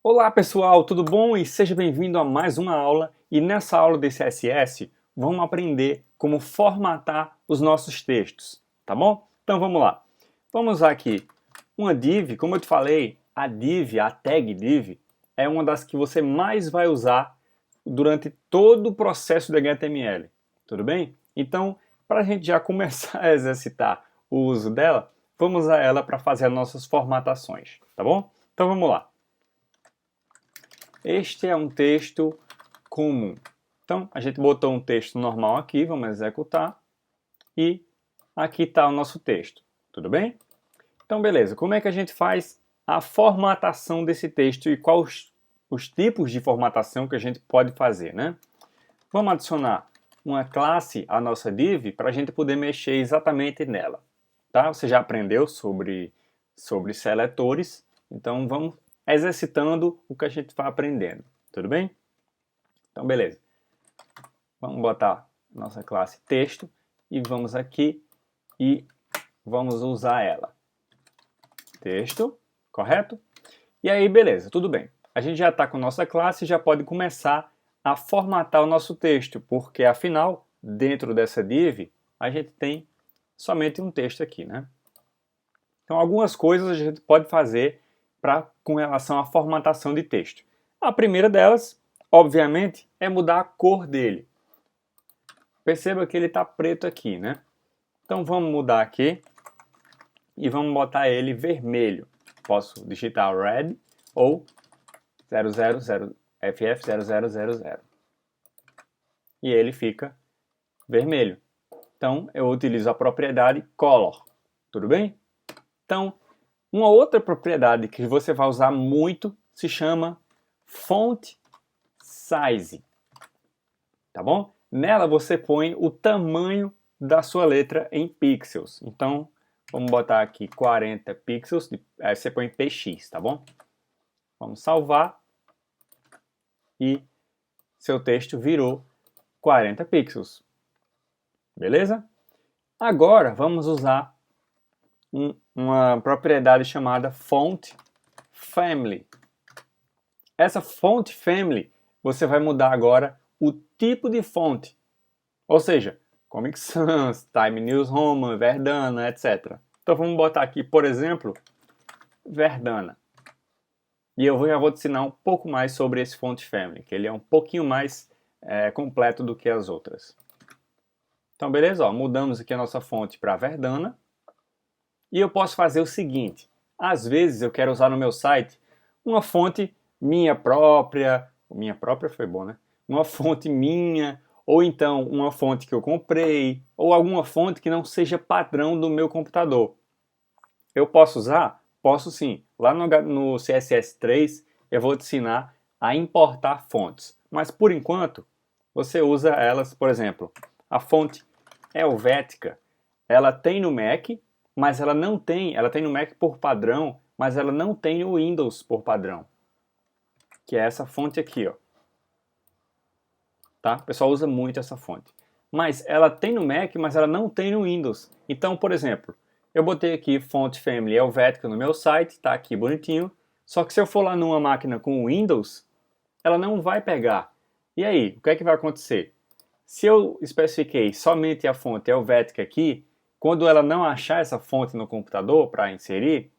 Olá pessoal, tudo bom? E seja bem-vindo a mais uma aula. E nessa aula de CSS, vamos aprender como formatar os nossos textos, tá bom? Então vamos lá. Vamos usar aqui uma div, como eu te falei, a div, a tag div, é uma das que você mais vai usar durante todo o processo de HTML, tudo bem? Então, para a gente já começar a exercitar o uso dela, vamos usar ela para fazer as nossas formatações, tá bom? Então vamos lá. Este é um texto comum. Então, a gente botou um texto normal aqui, vamos executar. E aqui está o nosso texto. Tudo bem? Então, beleza. Como é que a gente faz a formatação desse texto e quais os tipos de formatação que a gente pode fazer, né? Vamos adicionar uma classe à nossa div para a gente poder mexer exatamente nela. Tá? Você já aprendeu sobre seletores, então vamos exercitando o que a gente vai aprendendo, tudo bem? Então, beleza. Vamos botar nossa classe texto e vamos aqui e vamos usar ela. Texto, correto? E aí, beleza, tudo bem. A gente já está com nossa classe e já pode começar a formatar o nosso texto, porque afinal, dentro dessa div, a gente tem somente um texto aqui, né? Então, algumas coisas a gente pode fazer com relação à formatação de texto. A primeira delas, obviamente, é mudar a cor dele. Perceba que ele está preto aqui, né? Então vamos mudar aqui e vamos botar ele vermelho. Posso digitar red ou 000 FF0000 e ele fica vermelho. Então eu utilizo a propriedade color. Tudo bem? Então, uma outra propriedade que você vai usar muito se chama font size, tá bom? Nela você põe o tamanho da sua letra em pixels. Então, vamos botar aqui 40 pixels, aí você põe px, tá bom? Vamos salvar e seu texto virou 40 pixels. Beleza? Agora vamos usar uma propriedade chamada font family. Essa font family, você vai mudar agora o tipo de fonte. Ou seja, Comic Sans, Time News Roman, Verdana, etc. Então vamos botar aqui, por exemplo, Verdana. E eu já vou te ensinar um pouco mais sobre esse font family, que ele é um pouquinho mais completo do que as outras. Então beleza, ó, mudamos aqui a nossa fonte para Verdana. E eu posso fazer o seguinte, às vezes eu quero usar no meu site uma fonte minha própria foi bom, né? Uma fonte minha, ou então uma fonte que eu comprei, ou alguma fonte que não seja padrão do meu computador. Eu posso usar? Posso sim. Lá no CSS3 eu vou te ensinar a importar fontes. Mas por enquanto, você usa elas, por exemplo, a fonte Helvética, ela tem no Mac, mas ela tem no Mac por padrão, mas ela não tem no Windows por padrão. Que é essa fonte aqui, ó. Tá? O pessoal usa muito essa fonte. Mas ela tem no Mac, mas ela não tem no Windows. Então, por exemplo, eu botei aqui Font Family Helvética no meu site, tá aqui bonitinho. Só que se eu for lá numa máquina com Windows, ela não vai pegar. E aí, o que é que vai acontecer? Se eu especifiquei somente a fonte Helvética aqui, quando ela não achar essa fonte no computador para inserir,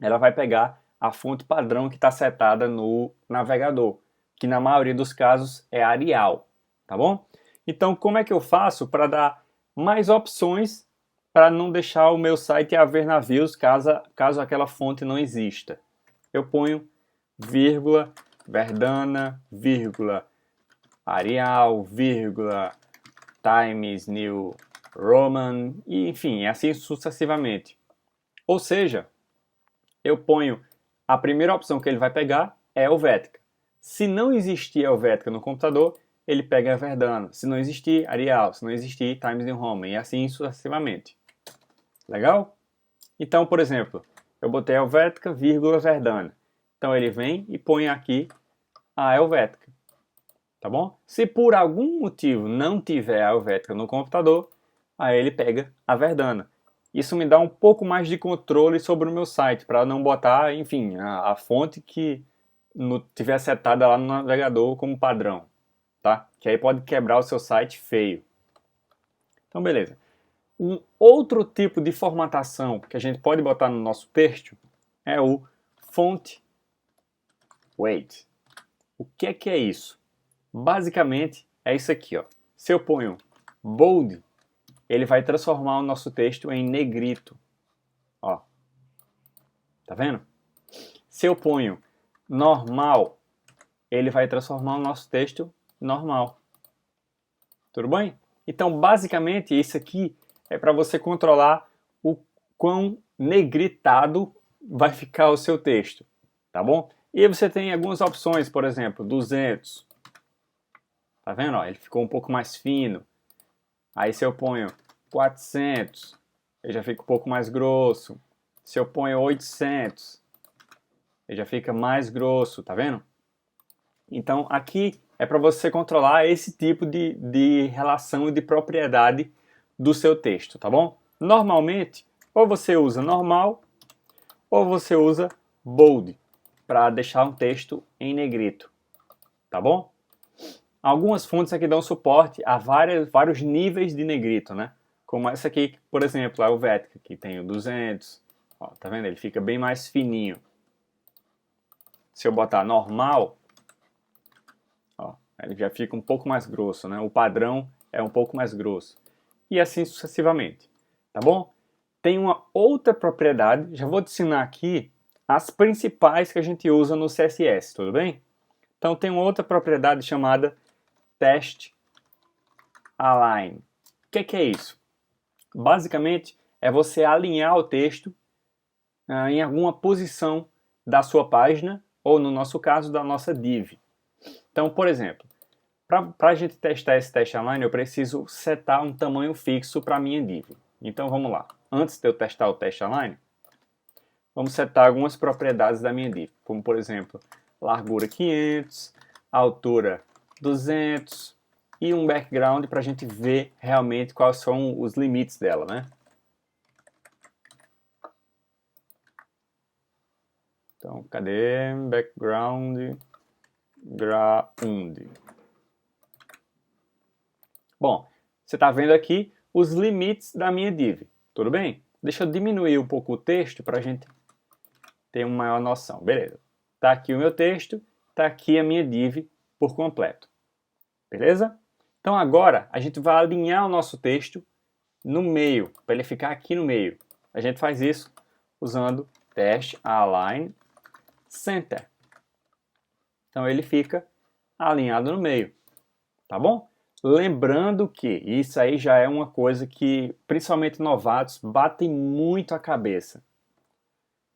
ela vai pegar a fonte padrão que está setada no navegador, que na maioria dos casos é Arial, tá bom? Então, como é que eu faço para dar mais opções para não deixar o meu site haver navios caso aquela fonte não exista? Eu ponho vírgula, Verdana, vírgula, Arial, vírgula, Times New Roman, e enfim, assim sucessivamente. Ou seja, eu ponho a primeira opção que ele vai pegar é Helvética. Se não existir Helvética no computador, ele pega a Verdana. Se não existir, Arial. Se não existir, Times New Roman. E assim sucessivamente. Legal? Então, por exemplo, eu botei Helvética, vírgula, Verdana. Então ele vem e põe aqui a Helvética. Tá bom? Se por algum motivo não tiver a Helvética no computador, aí ele pega a Verdana. Isso me dá um pouco mais de controle sobre o meu site, para não botar, enfim, a fonte que tiver setada lá no navegador como padrão, tá? Que aí pode quebrar o seu site feio. Então, beleza. Um outro tipo de formatação que a gente pode botar no nosso texto é o font weight. O que é isso? Basicamente é isso aqui, ó. Se eu ponho bold, ele vai transformar o nosso texto em negrito. Ó. Tá vendo? Se eu ponho normal, ele vai transformar o nosso texto normal. Tudo bem? Então, basicamente, isso aqui é para você controlar o quão negritado vai ficar o seu texto, tá bom? E aí você tem algumas opções, por exemplo, 200. Tá vendo? Ó, ele ficou um pouco mais fino. Aí se eu ponho 400, ele já fica um pouco mais grosso. Se eu ponho 800, ele já fica mais grosso, tá vendo? Então aqui é para você controlar esse tipo de relação e de propriedade do seu texto, tá bom? Normalmente, ou você usa normal, ou você usa bold, para deixar um texto em negrito, tá bom? Algumas fontes aqui dão suporte a vários níveis de negrito, né? Como essa aqui, por exemplo, a Helvetica, que tem o 200, ó, tá vendo? Ele fica bem mais fininho. Se eu botar normal, ó, ele já fica um pouco mais grosso, né? O padrão é um pouco mais grosso. E assim sucessivamente, tá bom? Tem uma outra propriedade, já vou te ensinar aqui as principais que a gente usa no CSS, tudo bem? Então tem uma outra propriedade chamada text align. O que é isso? Basicamente é você alinhar o texto em alguma posição da sua página ou, no nosso caso, da nossa div. Então, por exemplo, para a gente testar esse text align, eu preciso setar um tamanho fixo para a minha div. Então vamos lá. Antes de eu testar o text align, vamos setar algumas propriedades da minha div, como por exemplo, largura 500, altura 200 e um background para a gente ver realmente quais são os limites dela, né? Então, cadê background ground? Bom, você está vendo aqui os limites da minha div, tudo bem? Deixa eu diminuir um pouco o texto para a gente ter uma maior noção. Beleza. Está aqui o meu texto, está aqui a minha div por completo. Beleza? Então agora a gente vai alinhar o nosso texto no meio, para ele ficar aqui no meio. A gente faz isso usando text align center. Então ele fica alinhado no meio, tá bom? Lembrando que isso aí já é uma coisa que principalmente novatos batem muito a cabeça,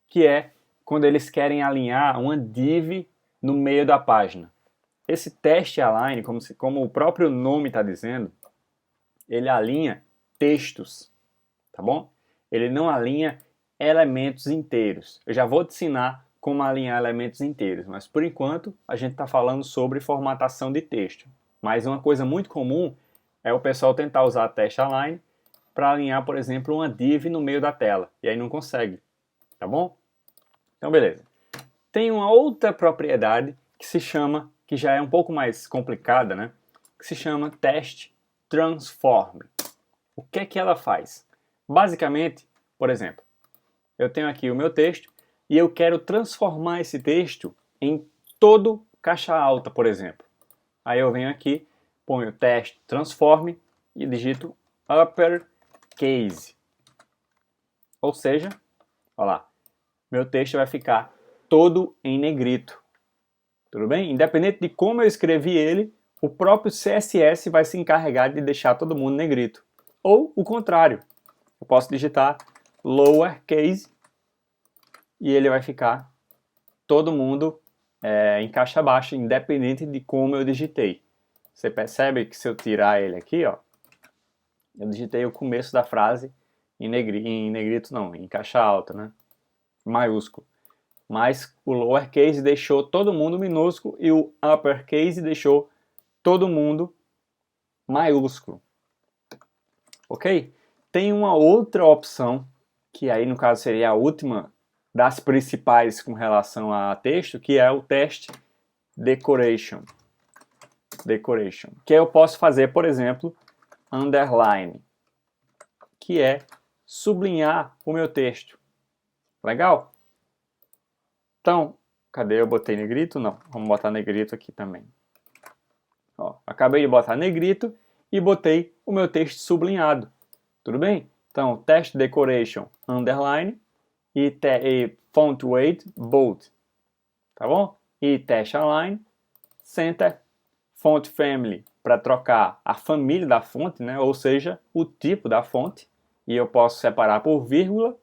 que é quando eles querem alinhar uma div no meio da página. Esse text align, como o próprio nome está dizendo, ele alinha textos, tá bom? Ele não alinha elementos inteiros. Eu já vou te ensinar como alinhar elementos inteiros, mas por enquanto a gente está falando sobre formatação de texto. Mas uma coisa muito comum é o pessoal tentar usar text align para alinhar, por exemplo, uma div no meio da tela, e aí não consegue, tá bom? Então, beleza. Tem uma outra propriedade que se chama, que já é um pouco mais complicada, né? Que se chama text transform. O que é que ela faz? Basicamente, por exemplo, eu tenho aqui o meu texto e eu quero transformar esse texto em todo caixa alta, por exemplo. Aí eu venho aqui, ponho text transform e digito uppercase. Ou seja, olha lá, meu texto vai ficar todo em negrito. Tudo bem? Independente de como eu escrevi ele, o próprio CSS vai se encarregar de deixar todo mundo negrito. Ou o contrário, eu posso digitar lowercase e ele vai ficar todo mundo em caixa baixa, independente de como eu digitei. Você percebe que se eu tirar ele aqui, ó, eu digitei o começo da frase em negrito não, em caixa alta, né? Maiúsculo. Mas o lowercase deixou todo mundo minúsculo e o uppercase deixou todo mundo maiúsculo. Ok? tem uma outra opção, que aí no caso seria a última das principais com relação a texto, que é o teste decoration. Que eu posso fazer, por exemplo, underline, que é sublinhar o meu texto. Legal? Então, cadê? Eu botei negrito? Não, vamos botar negrito aqui também. Ó, acabei de botar negrito e botei o meu texto sublinhado. Tudo bem? Então, teste decoration, underline, e font weight, bold. Tá bom? E teste align, center, font family, para trocar a família da fonte, né? Ou seja, o tipo da fonte. E eu posso separar por vírgula.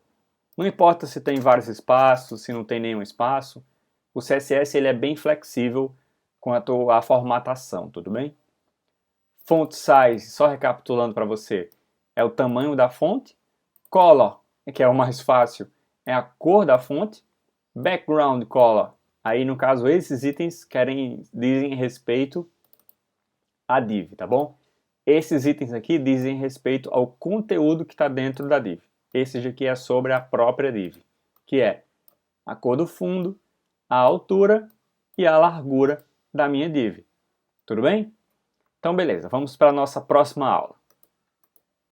Não importa se tem vários espaços, se não tem nenhum espaço. O CSS ele é bem flexível quanto à formatação, tudo bem? Font size, só recapitulando para você, é o tamanho da fonte. Color, que é o mais fácil, é a cor da fonte. Background color, aí no caso esses itens dizem respeito à div, tá bom? Esses itens aqui dizem respeito ao conteúdo que está dentro da div. Esse aqui é sobre a própria div, que é a cor do fundo, a altura e a largura da minha div. Tudo bem? Então beleza, vamos para a nossa próxima aula.